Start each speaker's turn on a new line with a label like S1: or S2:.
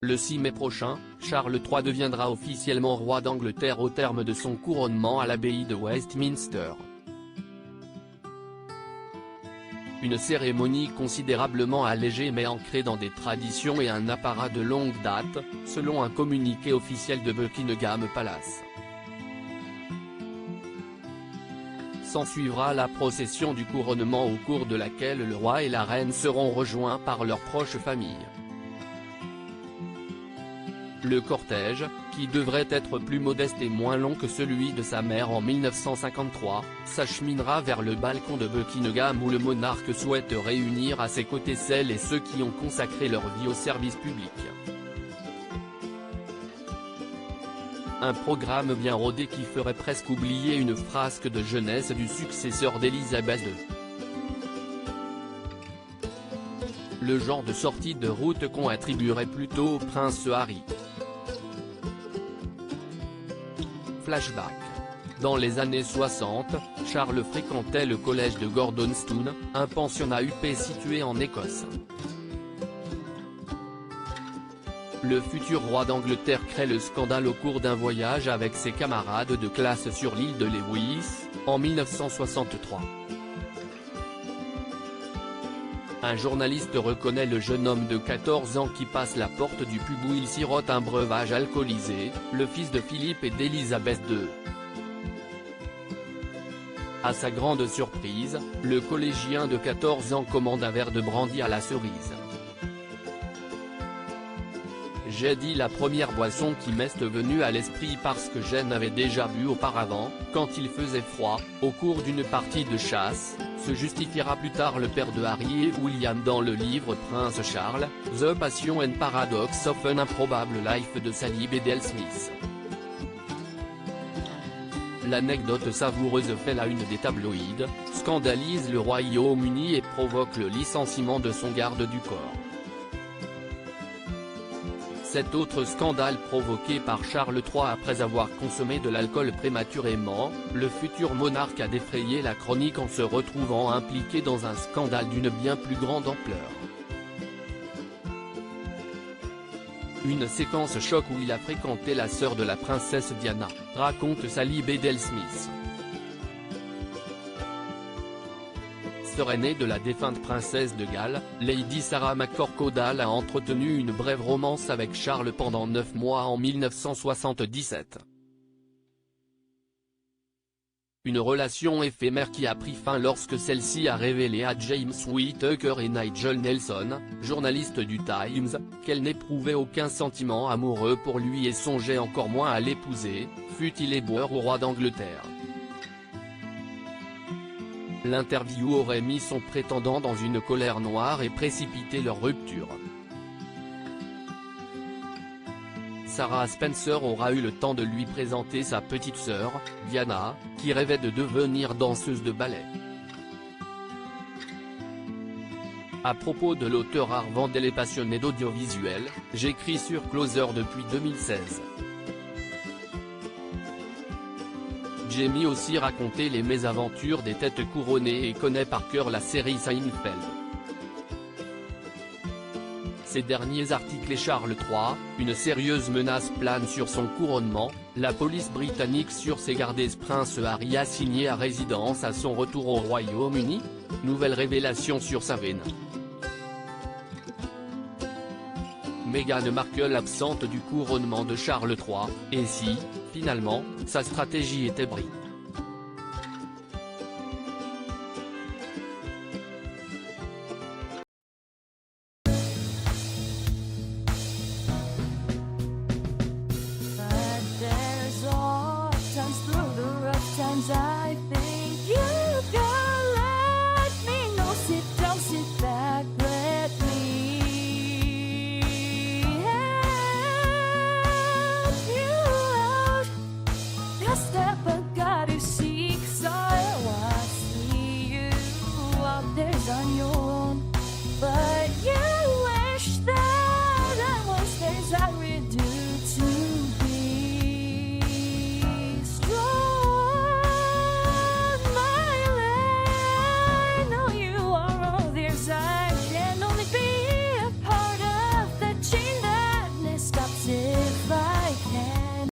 S1: Le 6 mai prochain, Charles III deviendra officiellement roi d'Angleterre au terme de son couronnement à l'abbaye de Westminster. Une cérémonie considérablement allégée mais ancrée dans des traditions et un apparat de longue date, selon un communiqué officiel de Buckingham Palace. S'ensuivra la procession du couronnement au cours de laquelle le roi et la reine seront rejoints par leurs proches familles. Le cortège, qui devrait être plus modeste et moins long que celui de sa mère en 1953, s'acheminera vers le balcon de Buckingham où le monarque souhaite réunir à ses côtés celles et ceux qui ont consacré leur vie au service public. Un programme bien rodé qui ferait presque oublier une frasque de jeunesse du successeur d'Élisabeth II. Le genre de sortie de route qu'on attribuerait plutôt au prince Harry. Flashback. Dans les années 60, Charles fréquentait le collège de Gordonstoun, un pensionnat huppé situé en Écosse. Le futur roi d'Angleterre crée le scandale au cours d'un voyage avec ses camarades de classe sur l'île de Lewis, en 1963. Un journaliste reconnaît le jeune homme de 14 ans qui passe la porte du pub où il sirote un breuvage alcoolisé, le fils de Philippe et d'Élisabeth II. À sa grande surprise, le collégien de 14 ans commande un verre de brandy à la cerise. J'ai dit la première boisson qui m'est venue à l'esprit parce que j'en avais déjà bu auparavant, quand il faisait froid, au cours d'une partie de chasse, se justifiera plus tard le père de Harry et William dans le livre Prince Charles, The Passion and Paradox of an Improbable Life de Sally Bedell Smith. L'anecdote savoureuse fait la une des tabloïds, scandalise le Royaume-Uni et provoque le licenciement de son garde du corps. Cet autre scandale provoqué par Charles III après avoir consommé de l'alcool prématurément, le futur monarque a défrayé la chronique en se retrouvant impliqué dans un scandale d'une bien plus grande ampleur. Une séquence choc où il a fréquenté la sœur de la princesse Diana, raconte Sally Bedell Smith. Sœur aînée de la défunte princesse de Galles, Lady Sarah McCorquodale a entretenu une brève romance avec Charles pendant 9 mois en 1977. Une relation éphémère qui a pris fin lorsque celle-ci a révélé à James Whittaker et Nigel Nelson, journalistes du Times, qu'elle n'éprouvait aucun sentiment amoureux pour lui et songeait encore moins à l'épouser, fût-il éboueur au roi d'Angleterre. L'interview aurait mis son prétendant dans une colère noire et précipité leur rupture. Sarah Spencer aura eu le temps de lui présenter sa petite sœur, Diana, qui rêvait de devenir danseuse de ballet. À propos de l'auteur art Vandel et passionné d'audiovisuel, j'écris sur Closer depuis 2016. Jamie aussi raconté les mésaventures des têtes couronnées et connaît par cœur la série Seinfeld. Ces derniers articles et Charles III, une sérieuse menace plane sur son couronnement, la police britannique sur ses gardes Prince Harry assigné à résidence à son retour au Royaume-Uni, nouvelle révélation sur sa veine. Meghan Markle absente du couronnement de Charles III, et si, finalement, sa stratégie était brie.
S2: I think you